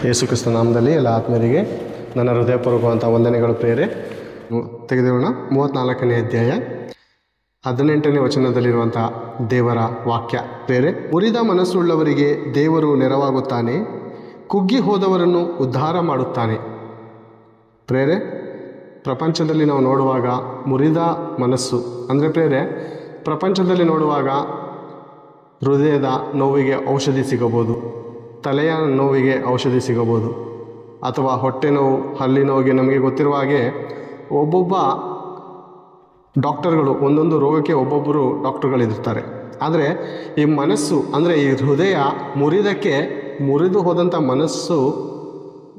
ಯೇಸು ಕ್ರಿಸ್ತ ನಾಮದಲ್ಲಿ ಎಲ್ಲ ಆತ್ಮೀಯರಿಗೆ ನನ್ನ ಹೃದಯಪೂರ್ವಕವಂಥ ವಂದನೆಗಳು ಪ್ರೇರೆ. ತೆಗೆದುಕೊಳ್ಳೋಣ 34ನೇ ಅಧ್ಯಾಯ 18ನೇ ವಚನದಲ್ಲಿರುವಂಥ ದೇವರ ವಾಕ್ಯ. ಪ್ರೇರೆ, ಮುರಿದ ಮನಸ್ಸುಳ್ಳವರಿಗೆ ದೇವರು ನೆರವಾಗುತ್ತಾನೆ, ಕುಗ್ಗಿ ಹೋದವರನ್ನು ಉದ್ಧಾರ ಮಾಡುತ್ತಾನೆ. ಪ್ರೇರೆ, ಪ್ರಪಂಚದಲ್ಲಿ ನಾವು ನೋಡುವಾಗ ಮುರಿದ ಮನಸ್ಸು ಅಂದರೆ ಪ್ರೇರೆ, ಪ್ರಪಂಚದಲ್ಲಿ ನೋಡುವಾಗ ಹೃದಯದ ನೋವಿಗೆ ಔಷಧಿ ಸಿಗಬಹುದು, ತಲೆಯ ನೋವಿಗೆ ಔಷಧಿ ಸಿಗಬಹುದು, ಅಥವಾ ಹೊಟ್ಟೆ ನೋವು, ಹಲ್ಲಿ ನೋವಿಗೆ ನಮಗೆ ಗೊತ್ತಿರುವ ಹಾಗೆ ಒಬ್ಬೊಬ್ಬ ಡಾಕ್ಟರ್ಗಳು ಒಂದೊಂದು ರೋಗಕ್ಕೆ ಒಬ್ಬೊಬ್ಬರು ಡಾಕ್ಟರ್ಗಳಿರ್ತಾರೆ. ಆದರೆ ಈ ಮನಸ್ಸು ಅಂದರೆ ಈ ಹೃದಯ ಮುರಿದು ಹೋದಂಥ ಮನಸ್ಸು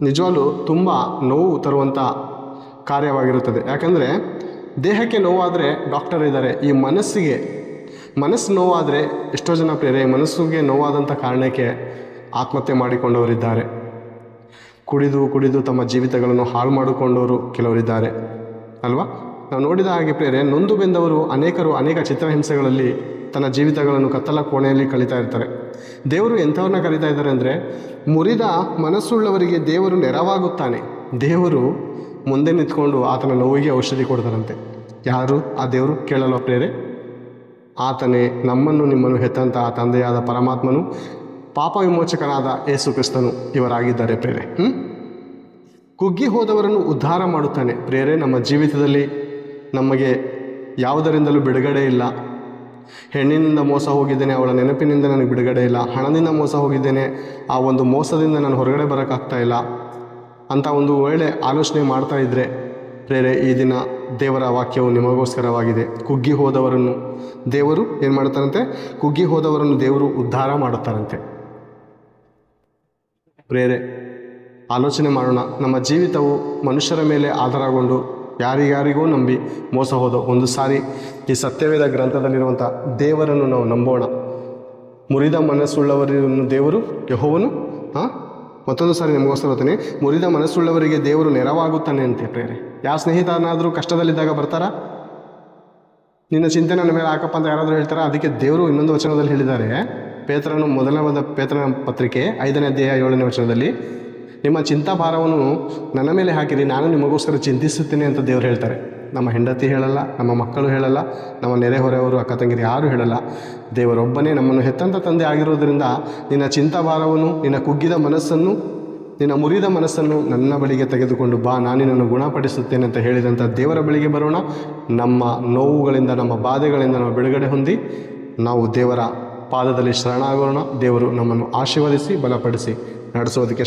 ನಿಜವಾಗ್ಲೂ ತುಂಬ ನೋವು ತರುವಂಥ ಕಾರ್ಯವಾಗಿರುತ್ತದೆ. ಯಾಕಂದರೆ ದೇಹಕ್ಕೆ ನೋವಾದರೆ ಡಾಕ್ಟರ್ ಇದ್ದಾರೆ, ಈ ಮನಸ್ಸು ನೋವಾದರೆ ಎಷ್ಟೋ ಜನ ಪ್ರೇರೆ ಮನಸ್ಸಿಗೆ ನೋವಾದಂಥ ಕಾರಣಕ್ಕೆ ಆತ್ಮಹತ್ಯೆ ಮಾಡಿಕೊಂಡವರಿದ್ದಾರೆ. ಕುಡಿದು ತಮ್ಮ ಜೀವಿತಗಳನ್ನು ಹಾಳು ಮಾಡಿಕೊಂಡವರು ಕೆಲವರಿದ್ದಾರೆ ಅಲ್ವಾ. ನಾವು ನೋಡಿದ ಹಾಗೆ ಪ್ರೇರೆ, ನೊಂದು ಬೆಂದವರು ಅನೇಕ ಚಿತ್ರಹಿಂಸೆಗಳಲ್ಲಿ ತನ್ನ ಜೀವಿತಗಳನ್ನು ಕತ್ತಲ ಕೋಣೆಯಲ್ಲಿ ಕಳೀತಾ ಇರ್ತಾರೆ. ದೇವರು ಎಂಥವ್ರನ್ನ ಕರೀತಾ ಇದ್ದಾರೆ ಅಂದರೆ, ಮುರಿದ ಮನಸ್ಸುಳ್ಳವರಿಗೆ ದೇವರು ನೆರವಾಗುತ್ತಾನೆ. ದೇವರು ಮುಂದೆ ನಿಂತ್ಕೊಂಡು ಆತನ ನೋವಿಗೆ ಔಷಧಿ ಕೊಡ್ತಾರಂತೆ. ಯಾರು ಆ ದೇವರು ಕೇಳಲ್ವ ಪ್ರೇರೆ? ಆತನೇ ನಮ್ಮನ್ನು ನಿಮ್ಮನ್ನು ಹೆತ್ತಂಥ ತಂದೆಯಾದ ಪರಮಾತ್ಮನು, ಪಾಪ ವಿಮೋಚಕನಾದ ಯೇಸು ಕ್ರಿಸ್ತನು ಇವರಾಗಿದ್ದಾರೆ ಪ್ರೇರೆ. ಕುಗ್ಗಿ ಹೋದವರನ್ನು ಉದ್ಧಾರ ಮಾಡುತ್ತಾನೆ. ಪ್ರೇರೆ, ನಮ್ಮ ಜೀವಿತದಲ್ಲಿ ನಮಗೆ ಯಾವುದರಿಂದಲೂ ಬಿಡುಗಡೆ ಇಲ್ಲ. ಹೆಣ್ಣಿನಿಂದ ಮೋಸ ಹೋಗಿದ್ದೇನೆ, ಅವಳ ನೆನಪಿನಿಂದ ನನಗೆ ಬಿಡುಗಡೆ ಇಲ್ಲ. ಹಣದಿಂದ ಮೋಸ ಹೋಗಿದ್ದೇನೆ, ಆ ಒಂದು ಮೋಸದಿಂದ ನಾನು ಹೊರಗಡೆ ಬರೋಕ್ಕಾಗ್ತಾ ಇಲ್ಲ ಅಂತ ಒಂದು ವೇಳೆ ಆಲೋಚನೆ ಮಾಡ್ತಾ ಇದ್ದರೆ ಪ್ರೇರೆ, ಈ ದಿನ ದೇವರ ವಾಕ್ಯವು ನಿಮಗೋಸ್ಕರವಾಗಿದೆ. ಕುಗ್ಗಿ ಹೋದವರನ್ನು ದೇವರು ಏನು ಮಾಡ್ತಾರಂತೆ? ಕುಗ್ಗಿ ಹೋದವರನ್ನು ದೇವರು ಉದ್ಧಾರ ಮಾಡುತ್ತಾರಂತೆ. ಪ್ರೇರೆ, ಆಲೋಚನೆ ಮಾಡೋಣ. ನಮ್ಮ ಜೀವಿತವು ಮನುಷ್ಯರ ಮೇಲೆ ಆಧಾರಗೊಂಡು ಯಾರಿಗಾರಿಗೋ ನಂಬಿ ಮೋಸ ಹೋದೋ. ಒಂದು ಸಾರಿ ಈ ಸತ್ಯವೇದ ಗ್ರಂಥದಲ್ಲಿರುವಂಥ ದೇವರನ್ನು ನಾವು ನಂಬೋಣ. ಮುರಿದ ಮನಸ್ಸುಳ್ಳವರನ್ನು ದೇವರು ಯೆಹೋವನು ಮತ್ತೊಂದು ಸಾರಿ ನಿಮಗೋಸ್ಕರ ಹೋಗ್ತಾನೆ, ಮುರಿದ ಮನಸ್ಸುಳ್ಳವರಿಗೆ ದೇವರು ನೆರವಾಗುತ್ತಾನೆ ಅಂತೆ. ಪ್ರೇರೆ, ಯಾವ ಸ್ನೇಹಿತನಾದರೂ ಕಷ್ಟದಲ್ಲಿದ್ದಾಗ ಬರ್ತಾರಾ? ನಿನ್ನ ಚಿಂತೆ ನನ್ನ ಮೇಲೆ ಹಾಕಪ್ಪ ಅಂತ ಯಾರಾದರೂ ಹೇಳ್ತಾರಾ? ಅದಕ್ಕೆ ದೇವರು ಇನ್ನೊಂದು ವಚನದಲ್ಲಿ ಹೇಳಿದ್ದಾರೆ, ಮೊದಲನೇ ಪೇತ್ರನ ಪತ್ರಿಕೆ 5ನೇ ಅಧ್ಯಾಯ 7ನೇ ವಚನದಲ್ಲಿ, ನಿಮ್ಮ ಚಿಂತಾಭಾರವನ್ನು ನನ್ನ ಮೇಲೆ ಹಾಕಿರಿ, ನಾನು ನಿಮಗೋಸ್ಕರ ಚಿಂತಿಸುತ್ತೇನೆ ಅಂತ ದೇವರು ಹೇಳ್ತಾರೆ. ನಮ್ಮ ಹೆಂಡತಿ ಹೇಳಲ್ಲ, ನಮ್ಮ ಮಕ್ಕಳು ಹೇಳಲ್ಲ, ನಮ್ಮ ನೆರೆಹೊರೆಯವರು ಅಕ್ಕ ತಂಗಿರಿ ಯಾರೂ ಹೇಳಲ್ಲ. ದೇವರೊಬ್ಬನೇ ನಮ್ಮನ್ನು ಹೆತ್ತಂಥ ತಂದೆ ಆಗಿರೋದ್ರಿಂದ ನಿನ್ನ ಚಿಂತಾಭಾರವನ್ನು, ನಿನ್ನ ಕುಗ್ಗಿದ ಮನಸ್ಸನ್ನು, ನಿನ್ನ ಮುರಿದ ಮನಸ್ಸನ್ನು ನನ್ನ ಬಳಿಗೆ ತೆಗೆದುಕೊಂಡು ಬಾ, ನಾನು ನಿನ್ನನ್ನು ಗುಣಪಡಿಸುತ್ತೇನೆ ಅಂತ ಹೇಳಿದಂಥ ದೇವರ ಬಳಿಗೆ ಬರೋಣ. ನಮ್ಮ ನೋವುಗಳಿಂದ, ನಮ್ಮ ಬಾಧೆಗಳಿಂದ ನಾವು ಬಿಡುಗಡೆ ಹೊಂದಿ ನಾವು ದೇವರ ಪಾದದಲ್ಲಿ ಶರಣಾಗೋಣ. ದೇವರು ನಮ್ಮನ್ನು ಆಶೀರ್ವದಿಸಿ ಬಲಪಡಿಸಿ ನಡೆಸೋದಕ್ಕೆ